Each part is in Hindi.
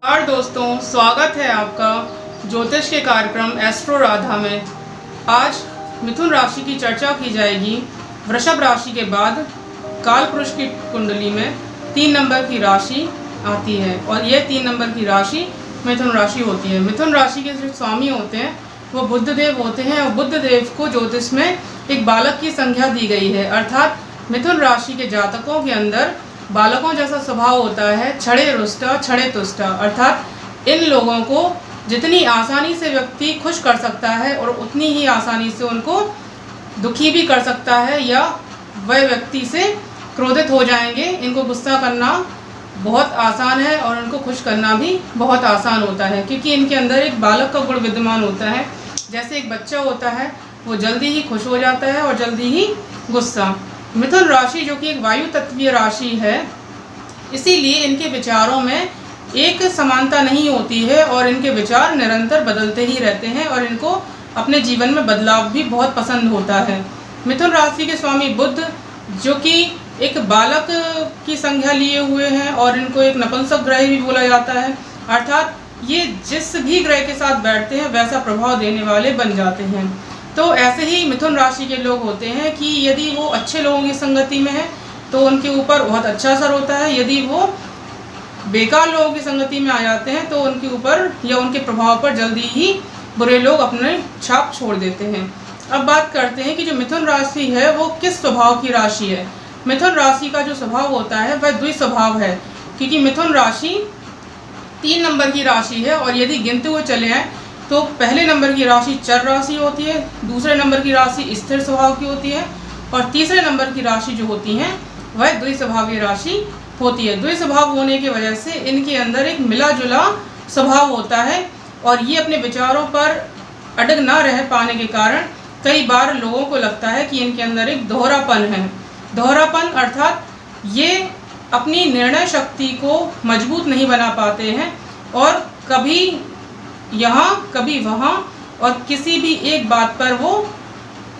नमस्कार दोस्तों, स्वागत है आपका ज्योतिष के कार्यक्रम एस्ट्रो राधा में। आज मिथुन राशि की चर्चा की जाएगी। वृषभ राशि के बाद काल पुरुष की कुंडली में 3 नंबर की राशि आती है और यह 3 नंबर की राशि मिथुन राशि होती है। मिथुन राशि के जो स्वामी होते हैं वो बुध देव होते हैं और बुध देव को ज्योतिष में एक बालक की संज्ञा दी गई है, अर्थात मिथुन राशि के जातकों के अंदर बालकों जैसा स्वभाव होता है, छड़े रुष्टा छड़े तुष्टा, अर्थात इन लोगों को जितनी आसानी से व्यक्ति खुश कर सकता है और उतनी ही आसानी से उनको दुखी भी कर सकता है या वह व्यक्ति से क्रोधित हो जाएंगे। इनको गुस्सा करना बहुत आसान है और उनको खुश करना भी बहुत आसान होता है, क्योंकि इनके अंदर एक बालक का गुण विद्यमान होता है। जैसे एक बच्चा होता है वो जल्दी ही खुश हो जाता है और जल्दी ही गुस्सा। मिथुन राशि जो कि एक वायु तत्वीय राशि है, इसीलिए इनके विचारों में एक समानता नहीं होती है और इनके विचार निरंतर बदलते ही रहते हैं और इनको अपने जीवन में बदलाव भी बहुत पसंद होता है। मिथुन राशि के स्वामी बुध जो कि एक बालक की संज्ञा लिए हुए हैं और इनको एक नपुंसक ग्रह भी बोला जाता है, अर्थात ये जिस भी ग्रह के साथ बैठते हैं वैसा प्रभाव देने वाले बन जाते हैं। तो ऐसे ही मिथुन राशि के लोग होते हैं कि यदि वो अच्छे लोगों की संगति में है तो उनके ऊपर बहुत अच्छा असर होता है, यदि वो बेकार लोगों की संगति में आ जाते हैं तो उनके ऊपर या उनके प्रभाव पर जल्दी ही बुरे लोग अपने छाप छोड़ देते हैं। अब बात करते हैं कि जो मिथुन राशि है वो किस स्वभाव की राशि है। मिथुन राशि का जो स्वभाव होता है वह द्विस्वभाव है, क्योंकि मिथुन राशि 3 नंबर की राशि है और यदि गिनते हुए चले आए तो पहले नंबर की राशि चर राशि होती है, दूसरे नंबर की राशि स्थिर स्वभाव की होती है और तीसरे नंबर की राशि जो होती है वह द्विस्वभावीय राशि होती है। द्विस्वभाव होने की वजह से इनके अंदर एक मिला जुला स्वभाव होता है और ये अपने विचारों पर अड़ग ना रह पाने के कारण कई बार लोगों को लगता है कि इनके अंदर एक दोहरापन है। दोहरापन अर्थात ये अपनी निर्णय शक्ति को मजबूत नहीं बना पाते हैं और कभी यहाँ कभी वहाँ और किसी भी एक बात पर वो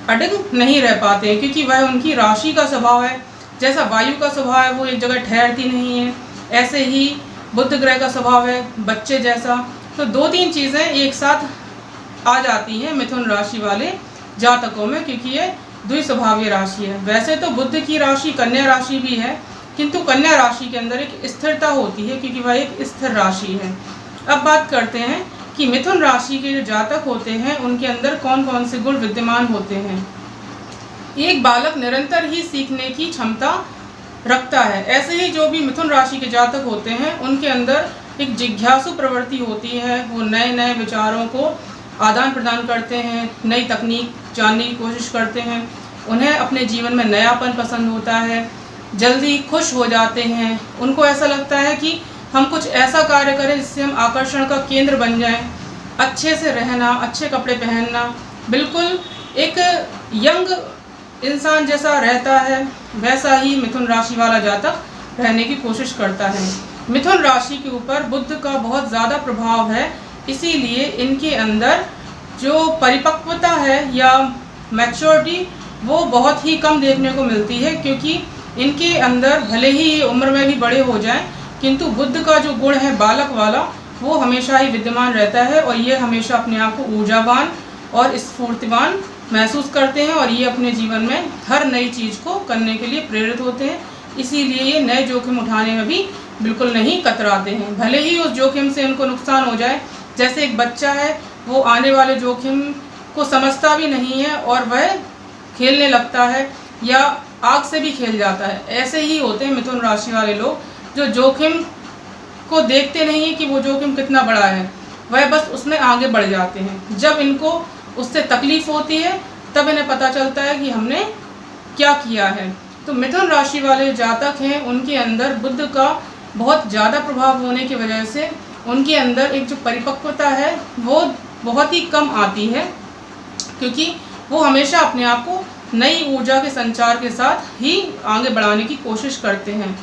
अड़ग नहीं रह पाते हैं, क्योंकि वह उनकी राशि का स्वभाव है। जैसा वायु का स्वभाव है वो एक जगह ठहरती नहीं है, ऐसे ही बुध ग्रह का स्वभाव है बच्चे जैसा। तो 2-3 चीज़ें एक साथ आ जाती हैं मिथुन राशि वाले जातकों में, क्योंकि ये द्विस्वभावीय राशि है। वैसे तो बुध की राशि कन्या राशि भी है, किंतु कन्या राशि के अंदर एक स्थिरता होती है क्योंकि वह एक स्थिर राशि है। अब बात करते हैं कि मिथुन राशि के जो जातक होते हैं उनके अंदर कौन कौन से गुण विद्यमान होते हैं। एक बालक निरंतर ही सीखने की क्षमता रखता है। ऐसे ही जो भी मिथुन राशि के जातक होते हैं उनके अंदर एक जिज्ञासु प्रवृत्ति होती है। वो नए नए विचारों को आदान प्रदान करते हैं, नई तकनीक जानने की कोशिश करते हैं, उन्हें अपने जीवन में नयापन पसंद होता है, जल्दी खुश हो जाते हैं। उनको ऐसा लगता है कि हम कुछ ऐसा कार्य करें जिससे हम आकर्षण का केंद्र बन जाएं। अच्छे से रहना, अच्छे कपड़े पहनना, बिल्कुल एक यंग इंसान जैसा रहता है वैसा ही मिथुन राशि वाला जातक रहने की कोशिश करता है। मिथुन राशि के ऊपर बुध का बहुत ज़्यादा प्रभाव है, इसीलिए इनके अंदर जो परिपक्वता है या मैच्योरिटी वो बहुत ही कम देखने को मिलती है, क्योंकि इनके अंदर भले ही उम्र में भी बड़े हो जाएं किंतु बुध का जो गुण है बालक वाला वो हमेशा ही विद्यमान रहता है और ये हमेशा अपने आप को ऊर्जावान और स्फूर्तिवान महसूस करते हैं और ये अपने जीवन में हर नई चीज़ को करने के लिए प्रेरित होते हैं। इसीलिए ये नए जोखिम उठाने में भी बिल्कुल नहीं कतराते हैं, भले ही उस जोखिम से उनको नुकसान हो जाए। जैसे एक बच्चा है वो आने वाले जोखिम को समझता भी नहीं है और वह खेलने लगता है या आग से भी खेल जाता है। ऐसे ही होते हैं मिथुन राशि वाले लोग जो जोखिम को देखते नहीं है कि वो जोखिम कितना बड़ा है, वह बस उसमें आगे बढ़ जाते हैं। जब इनको उससे तकलीफ होती है तब इन्हें पता चलता है कि हमने क्या किया है। तो मिथुन राशि वाले जातक हैं उनके अंदर बुध का बहुत ज़्यादा प्रभाव होने की वजह से उनके अंदर एक जो परिपक्वता है वो बहुत ही कम आती है, क्योंकि वो हमेशा अपने आप को नई ऊर्जा के संचार के साथ ही आगे बढ़ाने की कोशिश करते हैं।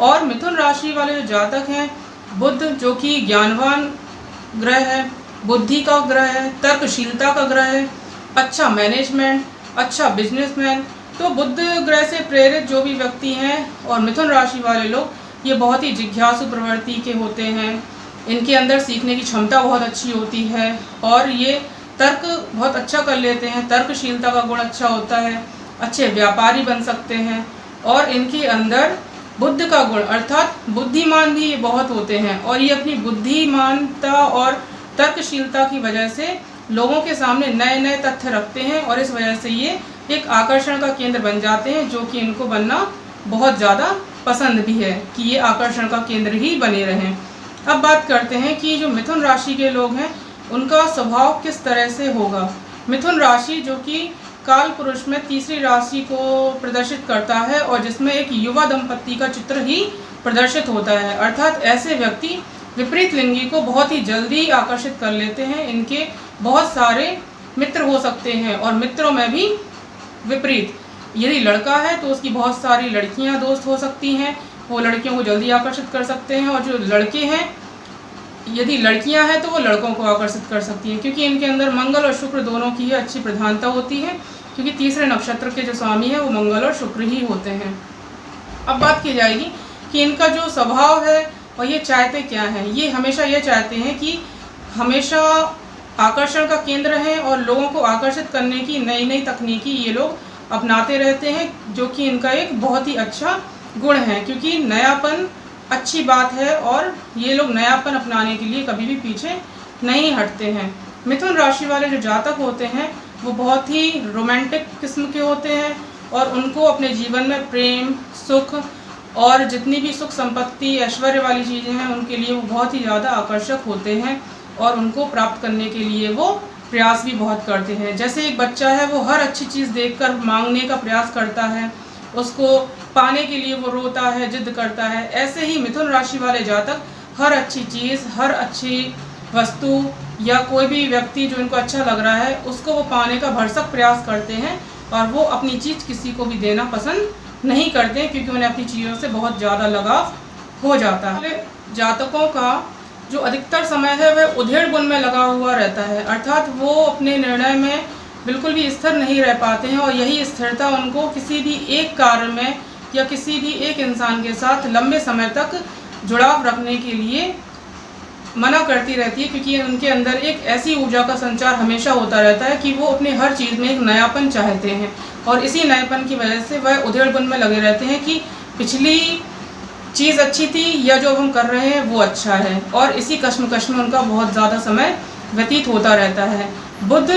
और मिथुन राशि वाले जो जातक हैं, बुध जो कि ज्ञानवान ग्रह है, बुद्धि का ग्रह है, तर्कशीलता का ग्रह है, अच्छा मैनेजमेंट, अच्छा बिजनेसमैन, तो बुध ग्रह से प्रेरित जो भी व्यक्ति हैं और मिथुन राशि वाले लोग ये बहुत ही जिज्ञासु प्रवृत्ति के होते हैं। इनके अंदर सीखने की क्षमता बहुत अच्छी होती है और ये तर्क बहुत अच्छा कर लेते हैं, तर्कशीलता का गुण अच्छा होता है, अच्छे व्यापारी बन सकते हैं और इनके अंदर बुद्ध का गुण अर्थात बुद्धिमान भी ये बहुत होते हैं और ये अपनी बुद्धिमानता और तर्कशीलता की वजह से लोगों के सामने नए नए तथ्य रखते हैं और इस वजह से ये एक आकर्षण का केंद्र बन जाते हैं, जो कि इनको बनना बहुत ज़्यादा पसंद भी है कि ये आकर्षण का केंद्र ही बने रहें। अब बात करते हैं कि जो मिथुन राशि के लोग हैं उनका स्वभाव किस तरह से होगा। मिथुन राशि जो कि काल पुरुष में तीसरी राशि को प्रदर्शित करता है और जिसमें एक युवा दंपत्ति का चित्र ही प्रदर्शित होता है, अर्थात ऐसे व्यक्ति विपरीत लिंगी को बहुत ही जल्दी आकर्षित कर लेते हैं। इनके बहुत सारे मित्र हो सकते हैं और मित्रों में भी विपरीत, यदि लड़का है तो उसकी बहुत सारी लड़कियां दोस्त हो सकती हैं, वो लड़कियों को जल्दी आकर्षित कर सकते हैं और जो लड़के हैं यदि लड़कियां हैं तो वो लड़कों को आकर्षित कर सकती हैं, क्योंकि इनके अंदर मंगल और शुक्र दोनों की अच्छी प्रधानता होती है, क्योंकि तीसरे नक्षत्र के जो स्वामी है वो मंगल और शुक्र ही होते हैं। अब बात की जाएगी कि इनका जो स्वभाव है और ये चाहते क्या हैं। ये हमेशा ये चाहते हैं कि हमेशा आकर्षण का केंद्र है और लोगों को आकर्षित करने की नई नई तकनीकी ये लोग अपनाते रहते हैं, जो कि इनका एक बहुत ही अच्छा गुण है, क्योंकि नयापन अच्छी बात है और ये लोग नयापन अपनाने के लिए कभी भी पीछे नहीं हटते हैं। मिथुन राशि वाले जो जातक होते हैं वो बहुत ही रोमांटिक किस्म के होते हैं और उनको अपने जीवन में प्रेम, सुख और जितनी भी सुख संपत्ति, ऐश्वर्य वाली चीज़ें हैं उनके लिए वो बहुत ही ज़्यादा आकर्षक होते हैं और उनको प्राप्त करने के लिए वो प्रयास भी बहुत करते हैं। जैसे एक बच्चा है वो हर अच्छी चीज़ देखकर मांगने का प्रयास करता है, उसको पाने के लिए वो रोता है, जिद करता है, ऐसे ही मिथुन राशि वाले जातक हर अच्छी चीज़, हर अच्छी वस्तु या कोई भी व्यक्ति जो इनको अच्छा लग रहा है उसको वो पाने का भरसक प्रयास करते हैं और वो अपनी चीज़ किसी को भी देना पसंद नहीं करते, क्योंकि उन्हें अपनी चीज़ों से बहुत ज़्यादा लगाव हो जाता है। जातकों का जो अधिकतर समय है वह उधेड़ बुन में लगा हुआ रहता है, अर्थात वो अपने निर्णय में बिल्कुल भी स्थिर नहीं रह पाते हैं और यही स्थिरता उनको किसी भी एक कार्य में या किसी भी एक इंसान के साथ लंबे समय तक जुड़ाव रखने के लिए मना करती रहती है, क्योंकि उनके अंदर एक ऐसी ऊर्जा का संचार हमेशा होता रहता है कि वो अपने हर चीज़ में एक नयापन चाहते हैं और इसी नयापन की वजह से वह उधेड़बुन में लगे रहते हैं कि पिछली चीज़ अच्छी थी या जो हम कर रहे हैं वो अच्छा है, और इसी कश्मकश में उनका बहुत ज़्यादा समय व्यतीत होता रहता है। बुध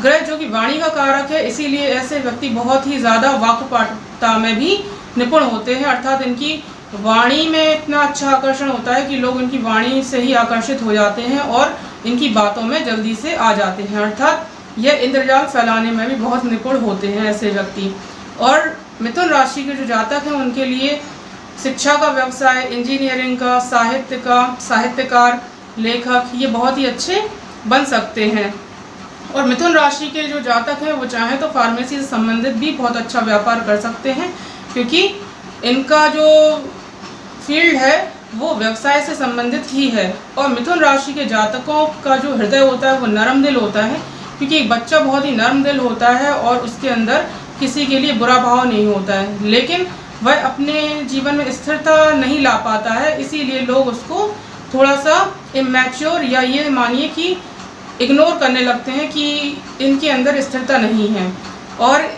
ग्रह जो कि वाणी का कारक है, इसीलिए ऐसे व्यक्ति बहुत ही ज़्यादा वाक्पटुता में भी निपुण होते हैं, अर्थात इनकी वाणी में इतना अच्छा आकर्षण होता है कि लोग इनकी वाणी से ही आकर्षित हो जाते हैं और इनकी बातों में जल्दी से आ जाते हैं, अर्थात यह इंद्रजाल फैलाने में भी बहुत निपुण होते हैं ऐसे व्यक्ति। और मिथुन राशि के जो जातक हैं उनके लिए शिक्षा का व्यवसाय, इंजीनियरिंग का, साहित्य का, साहित्यकार, लेखक, ये बहुत ही अच्छे बन सकते हैं। और मिथुन राशि के जो जातक हैं वो चाहें तो फार्मेसी से संबंधित भी बहुत अच्छा व्यापार कर सकते हैं, क्योंकि इनका जो फील्ड है वो व्यवसाय से संबंधित ही है। और मिथुन राशि के जातकों का जो हृदय होता है वो नरम दिल होता है, क्योंकि एक बच्चा बहुत ही नरम दिल होता है और उसके अंदर किसी के लिए बुरा भाव नहीं होता है, लेकिन वह अपने जीवन में स्थिरता नहीं ला पाता है, इसीलिए लोग उसको थोड़ा सा इमैच्योर या ये मानिए कि इग्नोर करने लगते हैं कि इनके अंदर स्थिरता नहीं है। और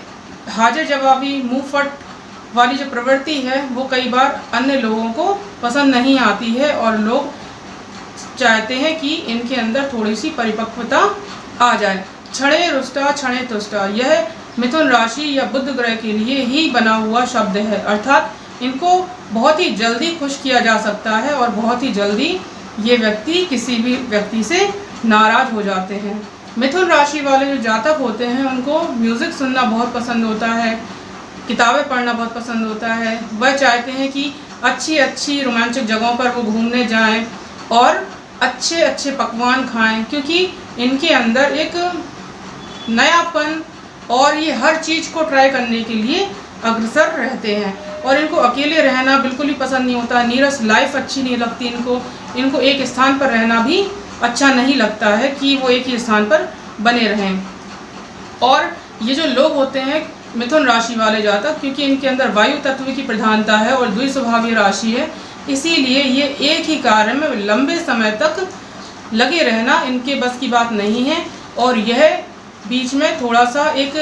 हाजिर जवाबी, मुँह फट वाली जो प्रवृत्ति है वो कई बार अन्य लोगों को पसंद नहीं आती है और लोग चाहते हैं कि इनके अंदर थोड़ी सी परिपक्वता आ जाए। क्षणे रुष्टा क्षणे तुष्टा, यह मिथुन राशि या बुध ग्रह के लिए ही बना हुआ शब्द है, अर्थात इनको बहुत ही जल्दी खुश किया जा सकता है और बहुत ही जल्दी ये व्यक्ति किसी भी व्यक्ति से नाराज हो जाते हैं। मिथुन राशि वाले जो जातक होते हैं उनको म्यूज़िक सुनना बहुत पसंद होता है, किताबें पढ़ना बहुत पसंद होता है। वह चाहते हैं कि अच्छी अच्छी रोमांचक जगहों पर वो घूमने जाएं और अच्छे अच्छे पकवान खाएं, क्योंकि इनके अंदर एक नयापन और ये हर चीज़ को ट्राई करने के लिए अग्रसर रहते हैं। और इनको अकेले रहना बिल्कुल भी पसंद नहीं होता, नीरस लाइफ अच्छी नहीं लगती इनको एक स्थान पर रहना भी अच्छा नहीं लगता है कि वो एक ही स्थान पर बने रहें। और ये जो लोग होते हैं मिथुन राशि वाले जातक, क्योंकि इनके अंदर वायु तत्व की प्रधानता है और द्विस्वभावी राशि है, इसीलिए ये एक ही कार्य में लंबे समय तक लगे रहना इनके बस की बात नहीं है, और यह बीच में थोड़ा सा एक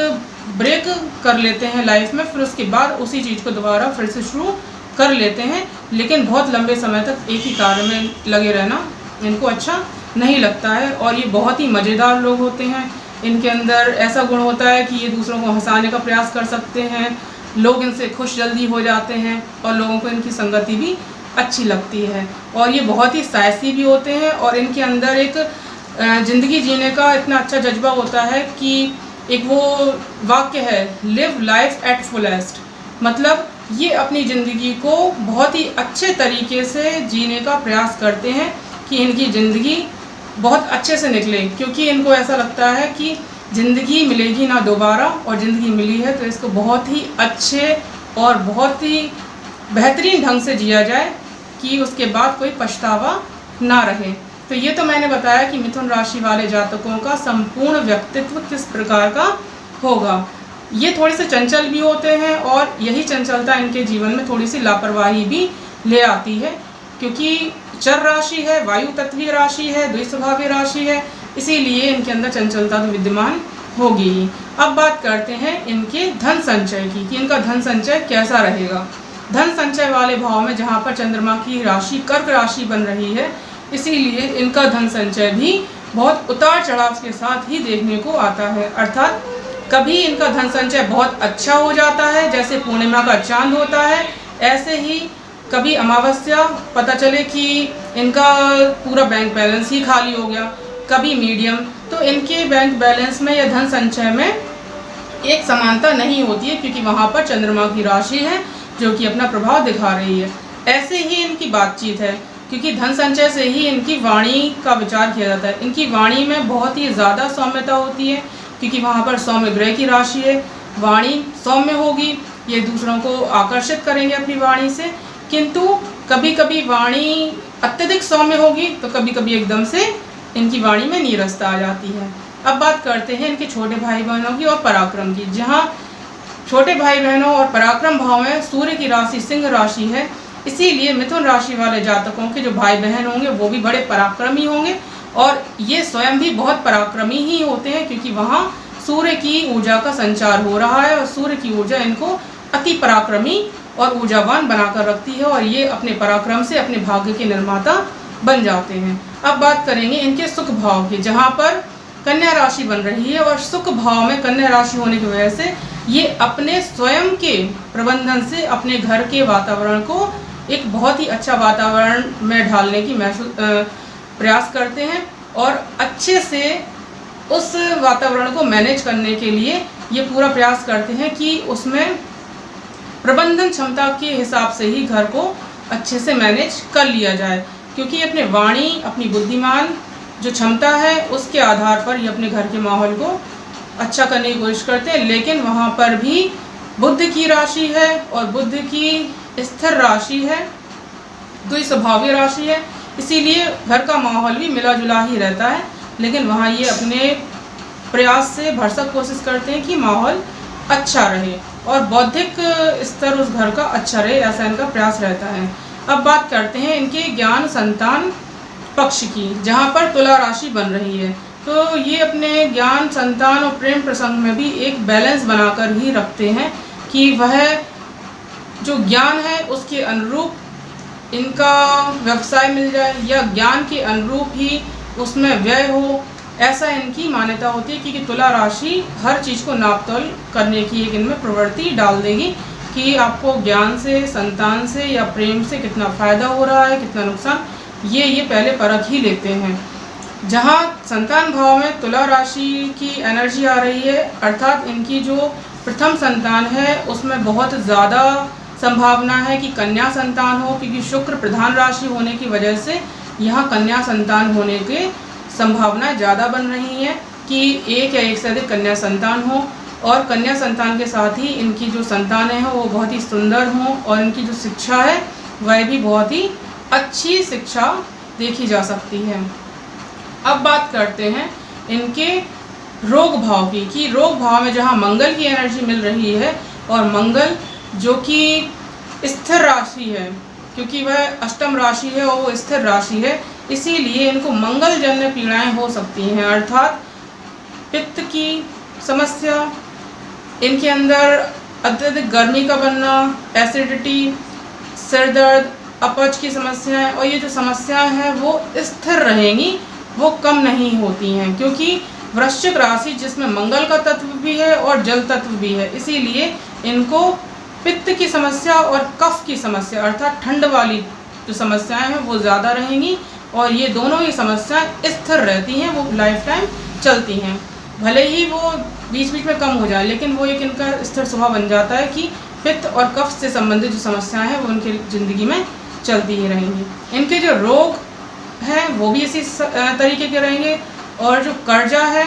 ब्रेक कर लेते हैं लाइफ में, फिर उसके बाद उसी चीज़ को दोबारा फिर से शुरू कर लेते हैं। लेकिन बहुत लंबे समय तक एक ही कार्य में लगे रहना इनको अच्छा नहीं लगता है। और ये बहुत ही मज़ेदार लोग होते हैं। इनके अंदर ऐसा गुण होता है कि ये दूसरों को हंसाने का प्रयास कर सकते हैं, लोग इनसे खुश जल्दी हो जाते हैं और लोगों को इनकी संगति भी अच्छी लगती है। और ये बहुत ही साहसी भी होते हैं, और इनके अंदर एक ज़िंदगी जीने का इतना अच्छा जज्बा होता है कि एक वो वाक्य है, लिव लाइफ एट फुलेस्ट, मतलब ये अपनी ज़िंदगी को बहुत ही अच्छे तरीके से जीने का प्रयास करते हैं कि इनकी ज़िंदगी बहुत अच्छे से निकले, क्योंकि इनको ऐसा लगता है कि ज़िंदगी मिलेगी ना दोबारा, और ज़िंदगी मिली है तो इसको बहुत ही अच्छे और बहुत ही बेहतरीन ढंग से जिया जाए कि उसके बाद कोई पछतावा ना रहे। तो ये तो मैंने बताया कि मिथुन राशि वाले जातकों का संपूर्ण व्यक्तित्व किस प्रकार का होगा। ये थोड़े से चंचल भी होते हैं, और यही चंचलता इनके जीवन में थोड़ी सी लापरवाही भी ले आती है, क्योंकि चर राशि है, वायु तत्वीय राशि है, द्विस्वभावीय राशि है, इसीलिए इनके अंदर चंचलता तो विद्यमान होगी ही। अब बात करते हैं इनके धन संचय की, कि इनका धन संचय कैसा रहेगा। धन संचय वाले भाव में जहाँ पर चंद्रमा की राशि कर्क राशि बन रही है, इसीलिए इनका धन संचय भी बहुत उतार चढ़ाव के साथ ही देखने को आता है। अर्थात कभी इनका धन संचय बहुत अच्छा हो जाता है, जैसे पूर्णिमा का चांद होता है, ऐसे ही कभी अमावस्या पता चले कि इनका पूरा बैंक बैलेंस ही खाली हो गया, कभी मीडियम। तो इनके बैंक बैलेंस में या धन संचय में एक समानता नहीं होती है, क्योंकि वहाँ पर चंद्रमा की राशि है जो कि अपना प्रभाव दिखा रही है। ऐसे ही इनकी बातचीत है, क्योंकि धन संचय से ही इनकी वाणी का विचार किया जाता है। इनकी वाणी में बहुत ही ज़्यादा सौम्यता होती है, क्योंकि वहाँ पर सौम्य ग्रह की राशि है। वाणी सौम्य होगी, ये दूसरों को आकर्षित करेंगे अपनी वाणी से, किंतु कभी कभी वाणी अत्यधिक सौम्य होगी तो कभी कभी एकदम से इनकी वाणी में नीरसता आ जाती है। अब बात करते हैं इनके छोटे भाई बहनों की और पराक्रम की। जहाँ छोटे भाई बहनों और पराक्रम भाव में सूर्य की राशि सिंह राशि है, इसीलिए मिथुन राशि वाले जातकों के जो भाई बहन होंगे वो भी बड़े पराक्रमी होंगे, और ये स्वयं भी बहुत पराक्रमी ही होते हैं, क्योंकि वहाँ सूर्य की ऊर्जा का संचार हो रहा है, और सूर्य की ऊर्जा इनको अति पराक्रमी और ऊर्जावान बनाकर रखती है, और ये अपने पराक्रम से अपने भाग्य के निर्माता बन जाते हैं। अब बात करेंगे इनके सुख भाव की, जहाँ पर कन्या राशि बन रही है, और सुख भाव में कन्या राशि होने की वजह से ये अपने स्वयं के प्रबंधन से अपने घर के वातावरण को एक बहुत ही अच्छा वातावरण में ढालने की प्रयास करते हैं, और अच्छे से उस वातावरण को मैनेज करने के लिए ये पूरा प्रयास करते हैं कि उसमें प्रबंधन क्षमता के हिसाब से ही घर को अच्छे से मैनेज कर लिया जाए, क्योंकि अपने वाणी अपनी बुद्धिमान जो क्षमता है उसके आधार पर ये अपने घर के माहौल को अच्छा करने की कोशिश करते हैं। लेकिन वहाँ पर भी बुध की राशि है, और बुध की स्थिर राशि है, द्विस्वभावीय राशि है, इसीलिए घर का माहौल भी मिला जुला ही रहता है। लेकिन वहाँ ये अपने प्रयास से भरसक कोशिश करते हैं कि माहौल अच्छा रहे और बौद्धिक स्तर उस घर का अच्छा रहे, ऐसा इनका प्रयास रहता है। अब बात करते हैं इनके ज्ञान संतान पक्ष की, जहाँ पर तुला राशि बन रही है। तो ये अपने ज्ञान संतान और प्रेम प्रसंग में भी एक बैलेंस बनाकर ही रखते हैं कि वह जो ज्ञान है उसके अनुरूप इनका व्यवसाय मिल जाए, या ज्ञान के अनुरूप ही उसमें व्यय हो, ऐसा इनकी मान्यता होती है। क्योंकि तुला राशि हर चीज़ को नापतोल करने की एक इनमें प्रवृत्ति डाल देगी कि आपको ज्ञान से, संतान से या प्रेम से कितना फ़ायदा हो रहा है, कितना नुकसान, ये पहले परख ही लेते हैं। जहाँ संतान भाव में तुला राशि की एनर्जी आ रही है, अर्थात इनकी जो प्रथम संतान है उसमें बहुत ज़्यादा संभावना है कि कन्या संतान हो, क्योंकि शुक्र प्रधान राशि होने की वजह से यहाँ कन्या संतान होने के संभावना ज़्यादा बन रही है कि एक या एक से अधिक कन्या संतान हो, और कन्या संतान के साथ ही इनकी जो संतानें हैं वो बहुत ही सुंदर हों, और इनकी जो शिक्षा है वह भी बहुत ही अच्छी शिक्षा देखी जा सकती है। अब बात करते हैं इनके रोग भाव की, कि रोग भाव में जहाँ मंगल की एनर्जी मिल रही है, और मंगल जो कि स्थिर राशि है, क्योंकि वह अष्टम राशि है और वो स्थिर राशि है, इसीलिए इनको मंगलजन्य पीड़ाएं हो सकती हैं, अर्थात पित्त की समस्या, इनके अंदर अत्यधिक गर्मी का बनना, एसिडिटी, सिर दर्द, अपच की समस्याएं, और ये जो समस्याएं हैं वो स्थिर रहेंगी, वो कम नहीं होती हैं, क्योंकि वृश्चिक राशि जिसमें मंगल का तत्व भी है और जल तत्व भी है, इसीलिए इनको पित्त की समस्या और कफ की समस्या अर्थात ठंड वाली जो समस्याएं हैं वो ज़्यादा रहेंगी, और ये दोनों ही समस्याएं स्थिर रहती हैं, वो लाइफ टाइम चलती हैं। भले ही वो बीच बीच में कम हो जाए, लेकिन वो एक इनका स्थिर स्वभाव बन जाता है कि पित्त और कफ से संबंधित जो समस्याएं हैं वो उनकी ज़िंदगी में चलती ही रहेंगी। इनके जो रोग हैं वो भी इसी तरीके के रहेंगे, और जो कर्जा है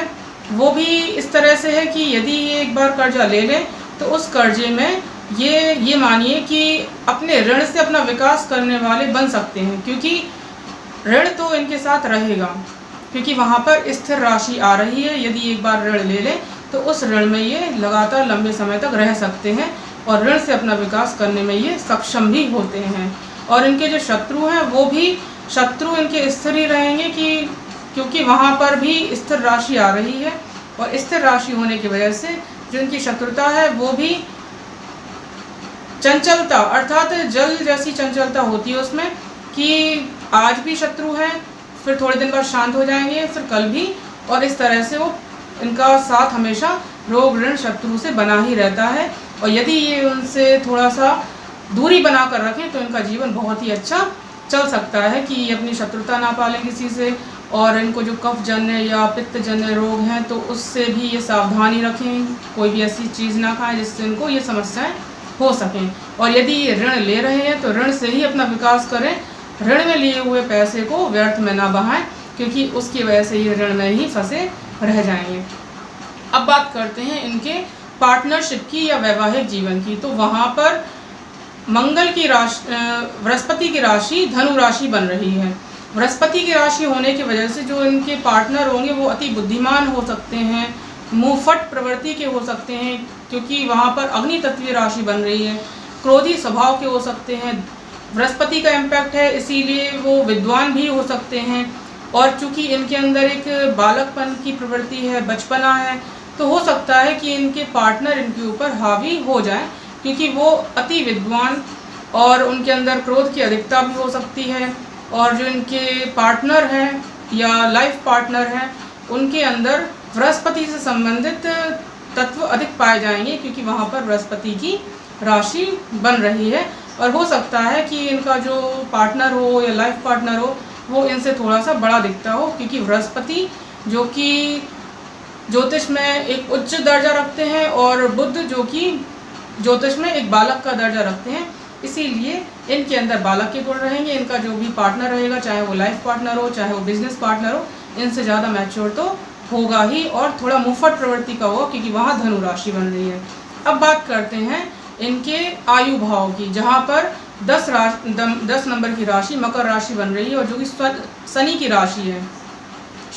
वो भी इस तरह से है कि यदि ये एक बार कर्जा ले लें तो उस कर्जे में ये मानिए कि अपने ऋण से अपना विकास करने वाले बन सकते हैं, क्योंकि ऋण तो इनके साथ रहेगा, क्योंकि वहाँ पर स्थिर राशि आ रही है। यदि एक बार ऋण ले लें तो उस ऋण में ये लगातार लंबे समय तक रह सकते हैं और ऋण से अपना विकास करने में ये सक्षम भी होते हैं। और इनके जो शत्रु हैं वो भी शत्रु इनके स्थिर ही रहेंगे, क्योंकि वहाँ पर भी स्थिर राशि आ रही है, और स्थिर राशि होने की वजह से जो इनकी शत्रुता है वो भी चंचलता अर्थात जल जैसी चंचलता होती है उसमें, कि आज भी शत्रु है, फिर थोड़े दिन बाद शांत हो जाएंगे, फिर कल भी, और इस तरह से वो इनका साथ हमेशा रोग ऋण शत्रु से बना ही रहता है। और यदि ये उनसे थोड़ा सा दूरी बना कर रखें तो इनका जीवन बहुत ही अच्छा चल सकता है, कि ये अपनी शत्रुता ना पालें किसी से, और इनको जो कफ जन्य या पित्त जन्य रोग हैं तो उससे भी ये सावधानी रखें, कोई भी ऐसी चीज़ ना खाएं जिससे इनको ये समस्याएं हो सकें। और यदि ये ऋण ले रहे हैं तो ऋण से ही अपना विकास करें, ऋण में लिए हुए पैसे को व्यर्थ में ना बहाएं, क्योंकि उसकी वजह से ये ऋण में ही फंसे रह जाएंगे। अब बात करते हैं इनके पार्टनरशिप की या वैवाहिक जीवन की। तो वहाँ पर मंगल की राशि बृहस्पति की राशि धनु राशि बन रही है। बृहस्पति की राशि होने की वजह से जो इनके पार्टनर होंगे वो अति बुद्धिमान हो सकते हैं, मुंहफट प्रवृत्ति के हो सकते हैं, क्योंकि वहाँ पर अग्नि तत्वीय राशि बन रही है, क्रोधी स्वभाव के हो सकते हैं, बृहस्पति का इम्पैक्ट है इसीलिए वो विद्वान भी हो सकते हैं, और चूँकि इनके अंदर एक बालकपन की प्रवृत्ति है, बचपना है, तो हो सकता है कि इनके पार्टनर इनके ऊपर हावी हो जाएं, क्योंकि वो अति विद्वान और उनके अंदर क्रोध की अधिकता भी हो सकती है। और जो इनके पार्टनर हैं या लाइफ पार्टनर हैं उनके अंदर बृहस्पति से संबंधित तत्व अधिक पाए जाएंगे, क्योंकि वहाँ पर बृहस्पति की राशि बन रही है। और हो सकता है कि इनका जो पार्टनर हो या लाइफ पार्टनर हो वो इनसे थोड़ा सा बड़ा दिखता हो, क्योंकि बृहस्पति जो कि ज्योतिष में एक उच्च दर्जा रखते हैं और बुध जो कि ज्योतिष में एक बालक का दर्जा रखते हैं, इसीलिए इनके अंदर बालक के गुण रहेंगे। इनका जो भी पार्टनर रहेगा, चाहे वो लाइफ पार्टनर हो चाहे वो बिजनेस पार्टनर हो, इनसे ज़्यादा मैच्योर तो होगा ही, और थोड़ा मुफ्त प्रवृत्ति का होगा, क्योंकि वहाँ धनु राशि बन रही है। अब बात करते हैं इनके आयु भाव की, जहाँ पर 10 नंबर की राशि मकर राशि बन रही है, और जो कि शनि की राशि है।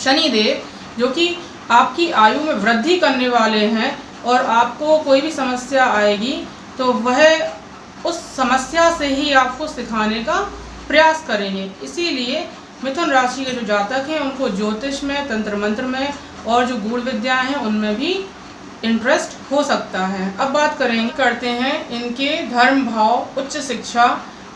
शनि देव जो कि आपकी आयु में वृद्धि करने वाले हैं, और आपको कोई भी समस्या आएगी तो वह उस समस्या से ही आपको सिखाने का प्रयास करेंगे। इसीलिए मिथुन राशि के जो जातक हैं उनको ज्योतिष में, तंत्र मंत्र में और जो गूढ़ विद्याएं हैं उनमें भी इंटरेस्ट हो सकता है। अब बात करते हैं इनके धर्म भाव, उच्च शिक्षा,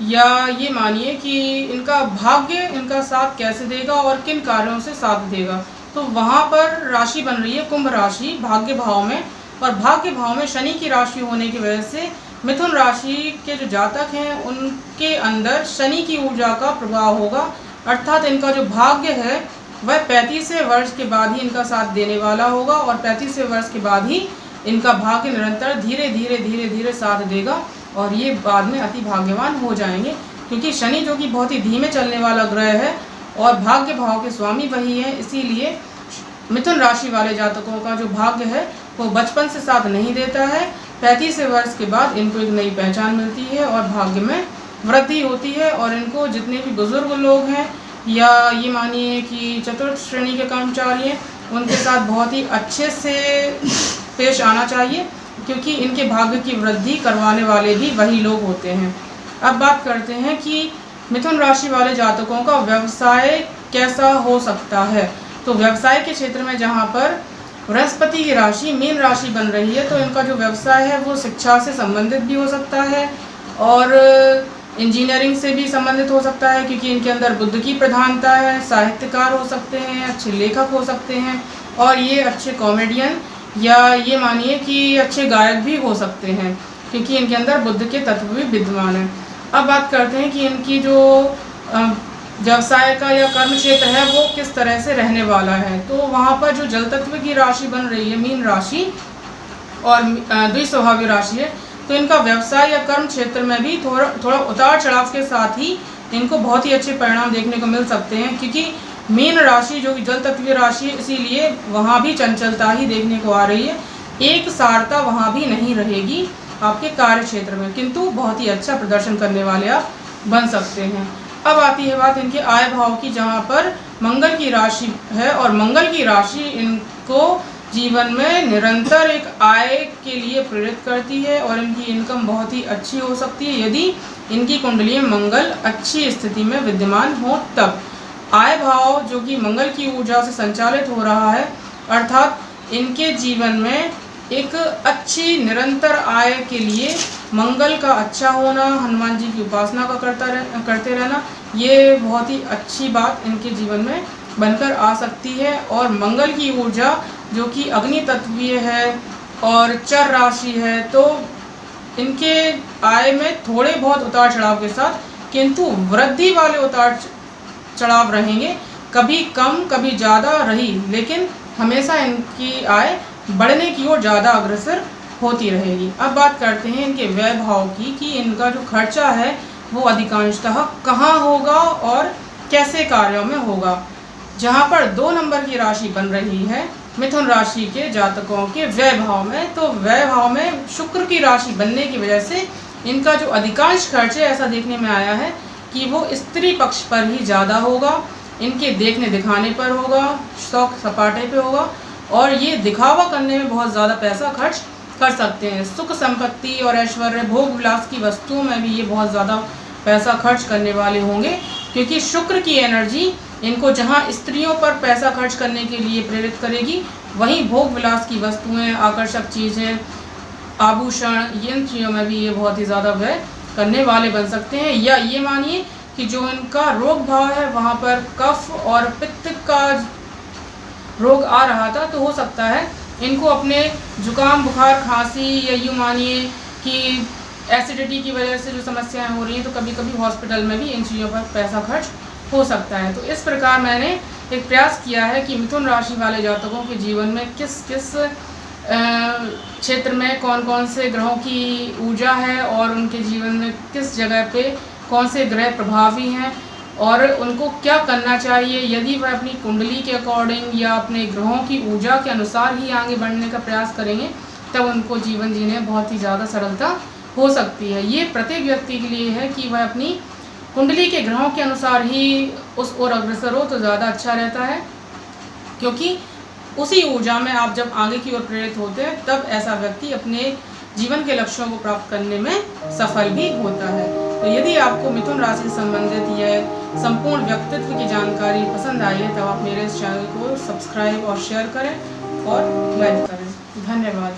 या ये मानिए कि इनका भाग्य इनका साथ कैसे देगा और किन कार्यों से साथ देगा। तो वहाँ पर राशि बन रही है कुंभ राशि भाग्य भाव में, और भाग्य भाव में शनि की राशि होने की वजह से मिथुन राशि के जो जातक हैं उनके अंदर शनि की ऊर्जा का प्रभाव होगा, अर्थात इनका जो भाग्य है वह 35वें वर्ष के बाद ही इनका साथ देने वाला होगा, और 35वें वर्ष के बाद ही इनका भाग्य निरंतर धीरे धीरे साथ देगा, और ये बाद में अति भाग्यवान हो जाएंगे, क्योंकि शनि जो कि बहुत ही धीमे चलने वाला ग्रह है और भाग्य भाव के स्वामी वही है। इसीलिए मिथुन राशि वाले जातकों का जो भाग्य है वो बचपन से साथ नहीं देता है, 35वें वर्ष के बाद इनको एक नई पहचान मिलती है और भाग्य में वृद्धि होती है। और इनको जितने भी बुजुर्ग लोग हैं या ये मानिए कि चतुर्थ श्रेणी के कर्मचारी हैं उनके साथ बहुत ही अच्छे से पेश आना चाहिए, क्योंकि इनके भाग्य की वृद्धि करवाने वाले भी वही लोग होते हैं। अब बात करते हैं कि मिथुन राशि वाले जातकों का व्यवसाय कैसा हो सकता है। तो व्यवसाय के क्षेत्र में जहाँ पर बृहस्पति की राशि मीन राशि बन रही है, तो इनका जो व्यवसाय है वो शिक्षा से संबंधित भी हो सकता है और इंजीनियरिंग से भी संबंधित हो सकता है, क्योंकि इनके अंदर बुद्ध की प्रधानता है। साहित्यकार हो सकते हैं, अच्छे लेखक हो सकते हैं और ये अच्छे कॉमेडियन या ये मानिए कि अच्छे गायक भी हो सकते हैं, क्योंकि इनके अंदर बुद्ध के तत्व भी विद्यमान हैं। अब बात करते हैं कि इनकी जो व्यवसाय का या कर्म क्षेत्र है वो किस तरह से रहने वाला है। तो वहाँ पर जो जल तत्व की राशि बन रही है मीन राशि और द्विस्वभावी राशि है, तो इनका व्यवसाय या कर्म क्षेत्र में भी थोड़ा उतार चढ़ाव के साथ ही इनको बहुत ही अच्छे परिणाम देखने को मिल सकते हैं, क्योंकि मीन राशि जो कि जल तत्वीय राशि है, इसीलिए वहाँ भी चंचलता ही देखने को आ रही है। एक सारता वहाँ भी नहीं रहेगी आपके कार्य क्षेत्र में, किंतु बहुत ही अच्छा प्रदर्शन करने वाले आप बन सकते हैं। अब आती है बात इनके आय भाव की, जहाँ पर मंगल की राशि है और मंगल की राशि इनको जीवन में निरंतर एक आय के लिए प्रेरित करती है और इनकी इनकम बहुत ही अच्छी हो सकती है यदि इनकी कुंडली में मंगल अच्छी स्थिति में विद्यमान हो। तब आय भाव जो कि मंगल की ऊर्जा से संचालित हो रहा है, अर्थात इनके जीवन में एक अच्छी निरंतर आय के लिए मंगल का अच्छा होना, हनुमान जी की उपासना का करते रहना, ये बहुत ही अच्छी बात इनके जीवन में बनकर आ सकती है। और मंगल की ऊर्जा जो कि अग्नि तत्वीय है और चर राशि है, तो इनके आय में थोड़े बहुत उतार चढ़ाव के साथ किंतु वृद्धि वाले उतार चढ़ाव रहेंगे, कभी कम कभी ज़्यादा रही, लेकिन हमेशा इनकी आय बढ़ने की ओर ज़्यादा अग्रसर होती रहेगी। अब बात करते हैं इनके व्यय भाव की कि इनका जो खर्चा है वो अधिकांशतः कहाँ होगा और कैसे कार्यों में होगा। जहाँ पर 2 नंबर की राशि बन रही है मिथुन राशि के जातकों के व्यय भाव में, तो व्यय भाव में शुक्र की राशि बनने की वजह से इनका जो अधिकांश खर्च है ऐसा देखने में आया है कि वो स्त्री पक्ष पर ही ज़्यादा होगा, इनके देखने दिखाने पर होगा, शौक सपाटे पे होगा और ये दिखावा करने में बहुत ज़्यादा पैसा खर्च कर सकते हैं। सुख संपत्ति और ऐश्वर्य भोग विलास की वस्तुओं में भी ये बहुत ज़्यादा पैसा खर्च करने वाले होंगे, क्योंकि शुक्र की एनर्जी इनको जहां स्त्रियों पर पैसा खर्च करने के लिए प्रेरित करेगी, वहीं भोग विलास की वस्तुएं, आकर्षक चीज़ें, आभूषण, इन चीज़ों में भी ये बहुत ही ज़्यादा व्यय करने वाले बन सकते हैं। या ये मानिए कि जो इनका रोग भाव है वहाँ पर कफ और पित्त का रोग आ रहा था, तो हो सकता है इनको अपने जुकाम बुखार खांसी या यूँ मानिए कि एसिडिटी की वजह से जो समस्याएं हो रही हैं, तो कभी कभी हॉस्पिटल में भी इन चीज़ों पर पैसा खर्च हो सकता है। तो इस प्रकार मैंने एक प्रयास किया है कि मिथुन राशि वाले जातकों के जीवन में किस किस क्षेत्र में कौन कौन से ग्रहों की ऊर्जा है और उनके जीवन में किस जगह पे कौन से ग्रह प्रभावी हैं और उनको क्या करना चाहिए। यदि वह अपनी कुंडली के अकॉर्डिंग या अपने ग्रहों की ऊर्जा के अनुसार ही आगे बढ़ने का प्रयास करेंगे, तब उनको जीवन जीने बहुत ही ज़्यादा सरलता हो सकती है। ये प्रत्येक व्यक्ति के लिए है कि वह अपनी कुंडली के ग्रहों के अनुसार ही उस ओर अग्रसर हो तो ज़्यादा अच्छा रहता है, क्योंकि उसी ऊर्जा में आप जब आगे की ओर प्रेरित होते हैं तब ऐसा व्यक्ति अपने जीवन के लक्ष्यों को प्राप्त करने में सफल भी होता है। तो यदि आपको मिथुन राशि से संबंधित यह संपूर्ण व्यक्तित्व की जानकारी पसंद आई है, तब आप मेरे इस चैनल को सब्सक्राइब और शेयर करें और लाइक करें। धन्यवाद।